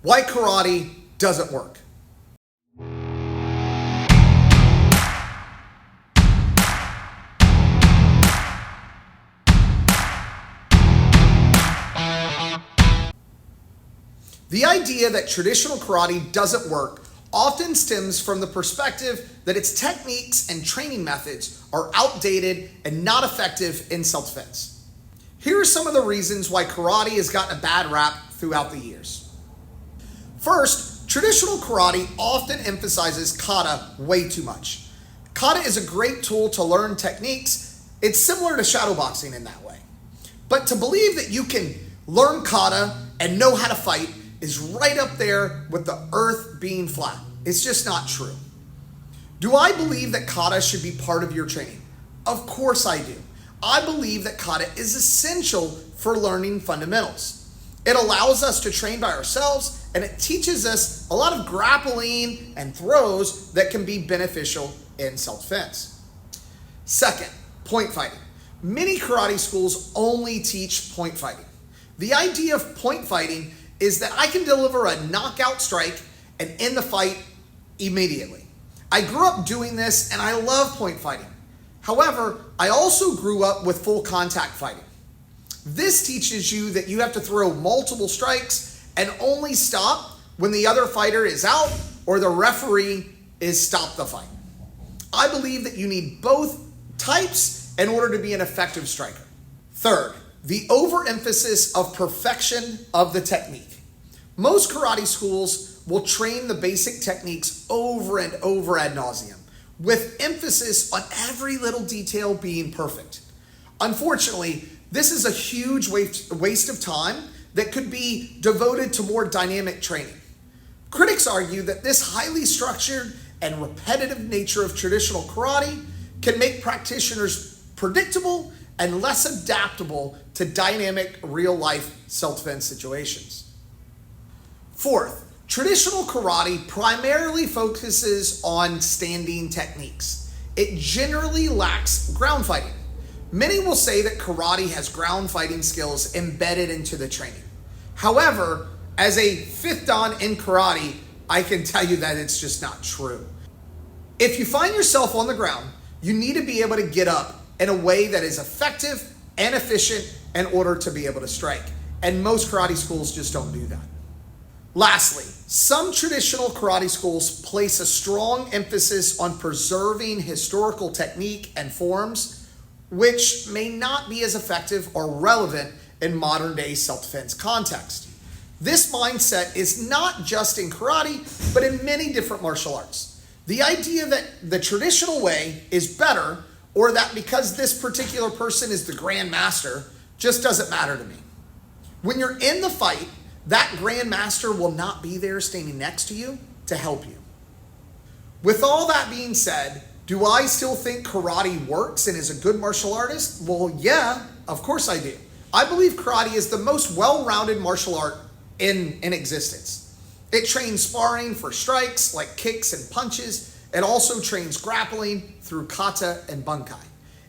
Why karate doesn't work. The idea that traditional karate doesn't work often stems from the perspective that its techniques and training methods are outdated and not effective in self-defense. Here are some of the reasons why karate has gotten a bad rap throughout the years. First, traditional karate often emphasizes kata way too much. Kata is a great tool to learn techniques. It's similar to shadow boxing in that way. But to believe that you can learn kata and know how to fight is right up there with the earth being flat. It's just not true. Do I believe that kata should be part of your training? Of course I do. I believe that kata is essential for learning fundamentals. It allows us to train by ourselves, and it teaches us a lot of grappling and throws that can be beneficial in self-defense. Second, point fighting. Many karate schools only teach point fighting. The idea of point fighting is that I can deliver a knockout strike and end the fight immediately. I grew up doing this and I love point fighting. However, I also grew up with full contact fighting. This teaches you that you have to throw multiple strikes and only stop when the other fighter is out or the referee is stopped the fight. I believe that you need both types in order to be an effective striker. Third, the overemphasis of perfection of the technique. Most karate schools will train the basic techniques over and over ad nauseum, with emphasis on every little detail being perfect. Unfortunately, this is a huge waste of time that could be devoted to more dynamic training. Critics argue that this highly structured and repetitive nature of traditional karate can make practitioners predictable and less adaptable to dynamic real-life self-defense situations. Fourth, traditional karate primarily focuses on standing techniques. It generally lacks ground fighting. Many will say that karate has ground fighting skills embedded into the training. However, as a fifth dan in karate, I can tell you that it's just not true. If you find yourself on the ground, you need to be able to get up in a way that is effective and efficient in order to be able to strike. And most karate schools just don't do that. Lastly, some traditional karate schools place a strong emphasis on preserving historical technique and forms, which may not be as effective or relevant in modern day self-defense context. This mindset is not just in karate, but in many different martial arts. The idea that the traditional way is better, or that because this particular person is the Grand Master, just doesn't matter to me. When you're in the fight, that Grand Master will not be there standing next to you to help you. With all that being said, do I still think karate works and is a good martial artist? Well, yeah, of course I do. I believe karate is the most well-rounded martial art in existence. It trains sparring for strikes like kicks and punches. It also trains grappling through kata and bunkai.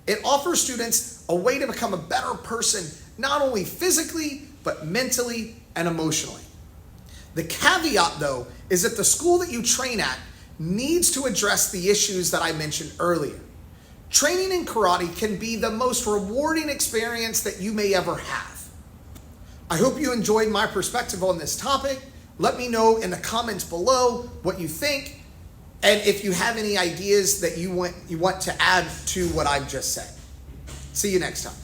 It offers students a way to become a better person, not only physically, but mentally and emotionally. The caveat, though, is that the school that you train at needs to address the issues that I mentioned earlier. Training in karate can be the most rewarding experience that you may ever have. I hope you enjoyed my perspective on this topic. Let me know in the comments below what you think, and if you have any ideas that you want to add to what I've just said. See you next time.